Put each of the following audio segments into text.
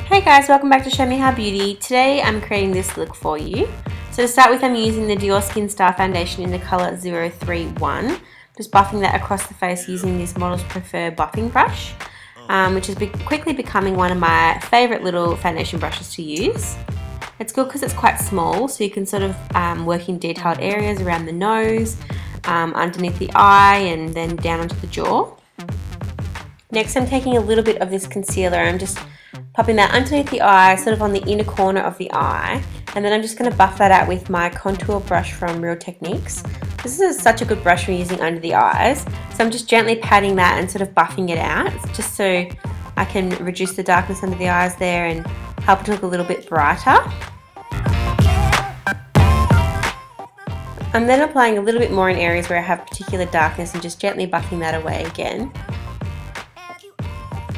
Hey guys, welcome back to Show Me How Beauty. Today I'm creating this look for you. So to start with, I'm using the Dior Skin Star Foundation in the colour 031. Just buffing that across the face using this Models Prefer buffing brush, which is quickly becoming one of my favourite little foundation brushes to use. It's good because it's quite small, so you can sort of work in detailed areas around the nose, underneath the eye, and then down onto the jaw. Next, I'm taking a little bit of this concealer. I'm just popping that underneath the eye, sort of on the inner corner of the eye, and then I'm just going to buff that out with my contour brush from Real Techniques. This is such a good brush for using under the eyes, so I'm just gently patting that and sort of buffing it out, just so I can reduce the darkness under the eyes there and help it to look a little bit brighter. I'm then applying a little bit more in areas where I have particular darkness and just gently buffing that away again.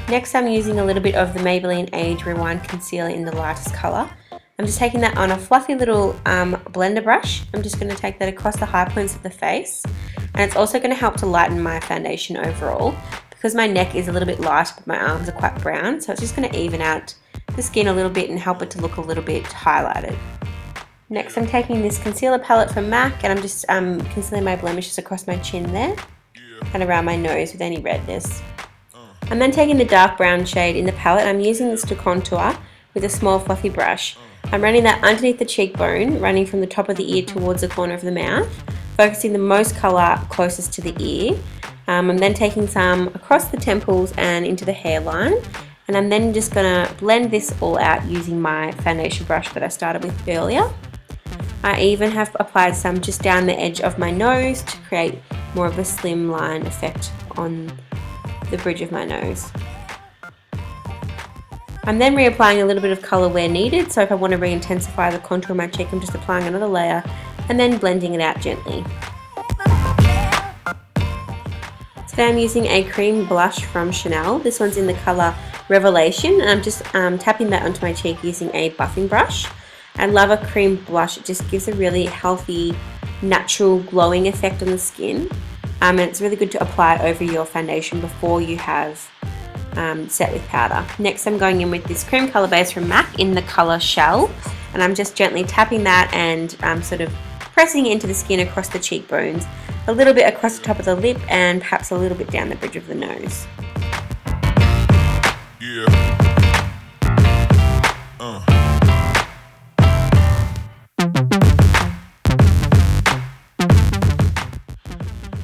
Next, I'm using a little bit of the Maybelline Age Rewind Concealer in the lightest colour. I'm just taking that on a fluffy little blender brush. I'm just going to take that across the high points of the face, and it's also going to help to lighten my foundation overall because my neck is a little bit light but my arms are quite brown, so it's just going to even out the skin a little bit and help it to look a little bit highlighted. Next, I'm taking this concealer palette from MAC and I'm just concealing my blemishes across my chin there and around my nose with any redness. I'm then taking the dark brown shade in the palette. I'm using this to contour with a small fluffy brush. I'm running that underneath the cheekbone, running from the top of the ear towards the corner of the mouth, focusing the most colour closest to the ear. I'm then taking some across the temples and into the hairline, and I'm then just going to blend this all out using my foundation brush that I started with earlier. I even have applied some just down the edge of my nose to create more of a slimline effect on the bridge of my nose. I'm then reapplying a little bit of colour where needed, so if I want to re-intensify the contour of my cheek, I'm just applying another layer and then blending it out gently. Today I'm using a cream blush from Chanel. This one's in the colour Revelation, and I'm just tapping that onto my cheek using a buffing brush. I love a cream blush. It just gives a really healthy, natural glowing effect on the skin. And it's really good to apply over your foundation before you have set with powder. Next, I'm going in with this cream colour base from MAC in the colour Shell, and I'm just gently tapping that and sort of pressing it into the skin across the cheekbones, a little bit across the top of the lip, and perhaps a little bit down the bridge of the nose.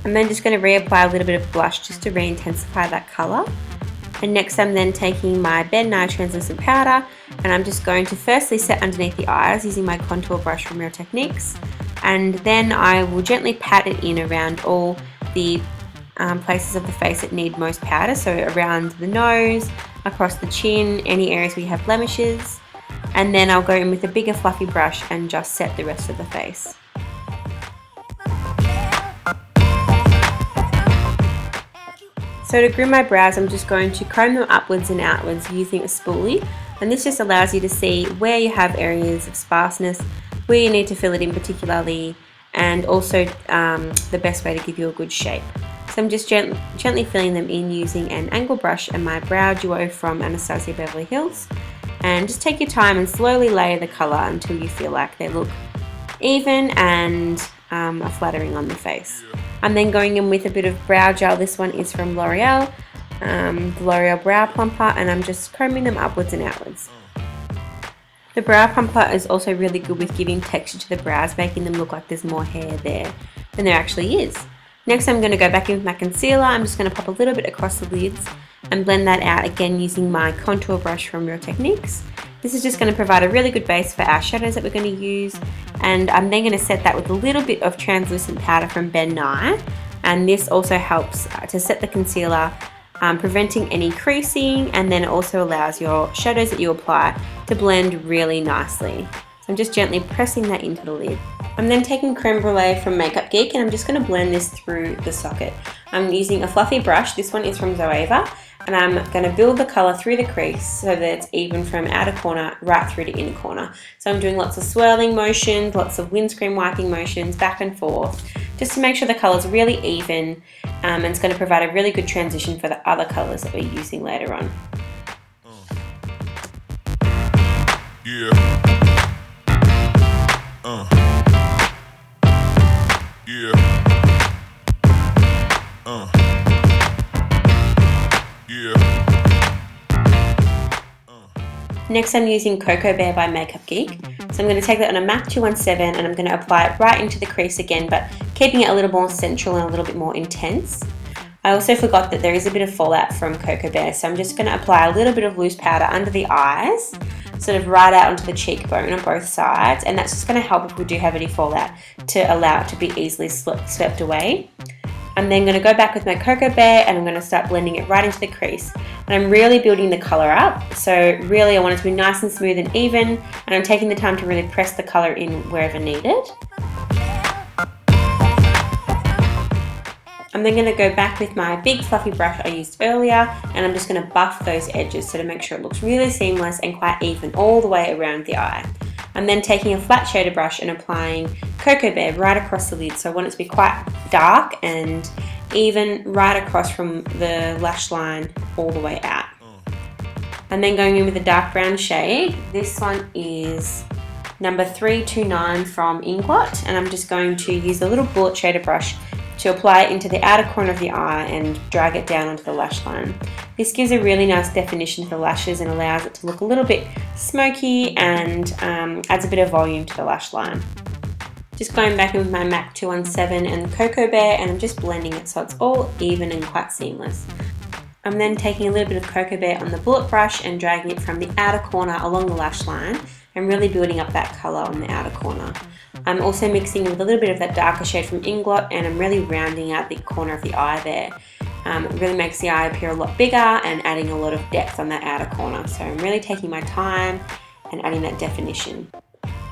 I'm then just going to reapply a little bit of blush just to re-intensify that colour. And next I'm then taking my Ben Nye translucent powder, and I'm just going to firstly set underneath the eyes using my contour brush from Real Techniques, and then I will gently pat it in around all the places of the face that need most powder, so around the nose, across the chin, any areas where you have blemishes, and then I'll go in with a bigger fluffy brush and just set the rest of the face. So to groom my brows, I'm just going to comb them upwards and outwards using a spoolie, and this just allows you to see where you have areas of sparseness, where you need to fill it in particularly, and also the best way to give you a good shape. So I'm just gently filling them in using an angle brush and my brow duo from Anastasia Beverly Hills, and just take your time and slowly layer the colour until you feel like they look even and are flattering on the face. I'm then going in with a bit of brow gel. This one is from L'Oreal, the L'Oreal Brow Plumper, and I'm just combing them upwards and outwards. The brow plumper is also really good with giving texture to the brows, making them look like there's more hair there than there actually is. Next, I'm going to go back in with my concealer. I'm just going to pop a little bit across the lids and blend that out again using my contour brush from Real Techniques. This is just going to provide a really good base for our shadows that we're going to use, and I'm then going to set that with a little bit of translucent powder from Ben Nye, and this also helps to set the concealer, preventing any creasing, and then also allows your shadows that you apply to blend really nicely. So I'm just gently pressing that into the lid. I'm then taking Creme Brulee from Makeup Geek, and I'm just going to blend this through the socket. I'm using a fluffy brush. This one is from Zoeva, and I'm going to build the colour through the crease so that it's even from outer corner right through to inner corner. So I'm doing lots of swirling motions, lots of windscreen wiping motions, back and forth, just to make sure the colour's really even, and it's going to provide a really good transition for the other colours that we're using later on. Yeah. Yeah. Yeah. Next, I'm using Cocoa Bear by Makeup Geek. So I'm going to take that on a MAC 217 and I'm going to apply it right into the crease again, but keeping it a little more central and a little bit more intense. I also forgot that there is a bit of fallout from Cocoa Bear, so I'm just going to apply a little bit of loose powder under the eyes, sort of right out onto the cheekbone on both sides, and that's just going to help if we do have any fallout to allow it to be easily swept away. I'm then going to go back with my Cocoa Bear and I'm going to start blending it right into the crease. And I'm really building the colour up, so really I want it to be nice and smooth and even, and I'm taking the time to really press the colour in wherever needed. I'm then going to go back with my big fluffy brush I used earlier and I'm just going to buff those edges so to make sure it looks really seamless and quite even all the way around the eye. I'm then taking a flat shader brush and applying Cocoa Bear right across the lid, so I want it to be quite dark and even right across from the lash line all the way out. And then going in with a dark brown shade. This one is number 329 from Inglot, and I'm just going to use a little bullet shader brush to apply it into the outer corner of the eye and drag it down onto the lash line. This gives a really nice definition to the lashes and allows it to look a little bit smoky and adds a bit of volume to the lash line. Just going back in with my MAC 217 and Cocoa Bear and I'm just blending it so it's all even and quite seamless. I'm then taking a little bit of Cocoa Bear on the bullet brush and dragging it from the outer corner along the lash line and really building up that colour on the outer corner. I'm also mixing with a little bit of that darker shade from Inglot and I'm really rounding out the corner of the eye there. It really makes the eye appear a lot bigger and adding a lot of depth on that outer corner. So I'm really taking my time and adding that definition.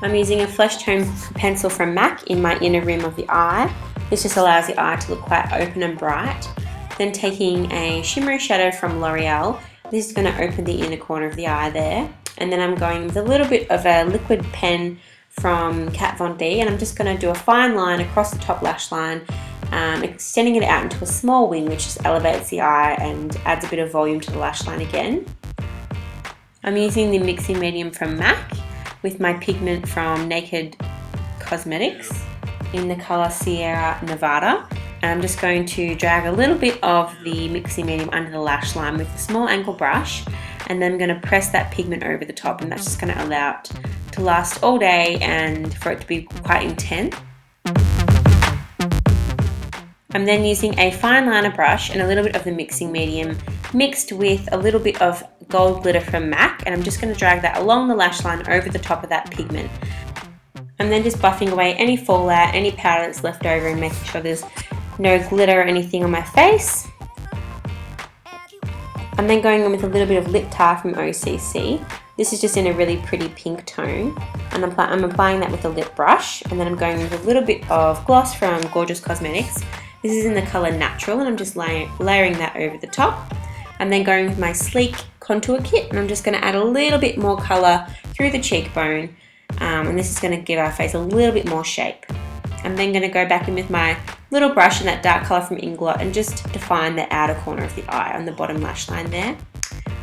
I'm using a flesh tone pencil from MAC in my inner rim of the eye. This just allows the eye to look quite open and bright. Then taking a shimmery shadow from L'Oreal. This is going to open the inner corner of the eye there. And then I'm going with a little bit of a liquid pen from Kat Von D and I'm just going to do a fine line across the top lash line, extending it out into a small wing which just elevates the eye and adds a bit of volume to the lash line again. I'm using the mixing medium from MAC with my pigment from Naked Cosmetics in the colour Sierra Nevada, and I'm just going to drag a little bit of the mixing medium under the lash line with a small angle brush, and then I'm going to press that pigment over the top, and that's just going to allow it to last all day and for it to be quite intense. I'm then using a fine liner brush and a little bit of the mixing medium mixed with a little bit of gold glitter from MAC, and I'm just going to drag that along the lash line over the top of that pigment. I'm then just buffing away any fallout, any powder that's left over and making sure there's no glitter or anything on my face. I'm then going in with a little bit of lip tar from OCC. This is just in a really pretty pink tone, and I'm applying that with a lip brush, and then I'm going with a little bit of gloss from Gorgeous Cosmetics. This is in the colour Natural, and I'm just layering that over the top. I'm then going with my Sleek Contour Kit, and I'm just going to add a little bit more colour through the cheekbone, and this is going to give our face a little bit more shape. I'm then going to go back in with my little brush in that dark colour from Inglot and just define the outer corner of the eye on the bottom lash line there.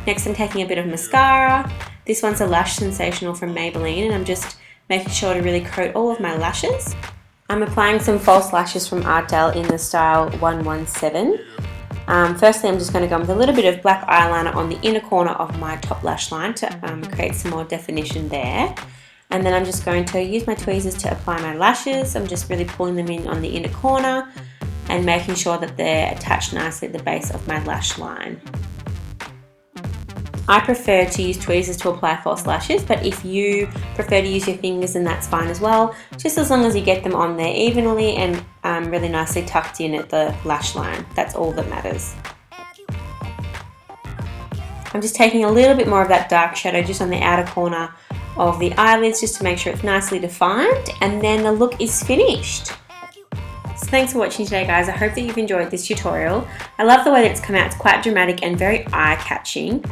Next I'm taking a bit of mascara. This one's a Lash Sensational from Maybelline, and I'm just making sure to really coat all of my lashes. I'm applying some false lashes from Ardell in the style 117. Firstly, I'm just going to go with a little bit of black eyeliner on the inner corner of my top lash line to create some more definition there. And then I'm just going to use my tweezers to apply my lashes. I'm just really pulling them in on the inner corner and making sure that they're attached nicely at the base of my lash line. I prefer to use tweezers to apply false lashes, but if you prefer to use your fingers, then that's fine as well, just as long as you get them on there evenly and really nicely tucked in at the lash line. That's all that matters. I'm just taking a little bit more of that dark shadow just on the outer corner of the eyelids just to make sure it's nicely defined, and then the look is finished. So thanks for watching today, guys. I hope that you've enjoyed this tutorial. I love the way that it's come out. It's quite dramatic and very eye-catching.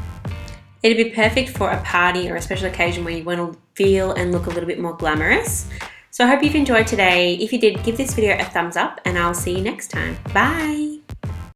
It'd be perfect for a party or a special occasion where you want to feel and look a little bit more glamorous. So I hope you've enjoyed today. If you did, give this video a thumbs up and I'll see you next time. Bye!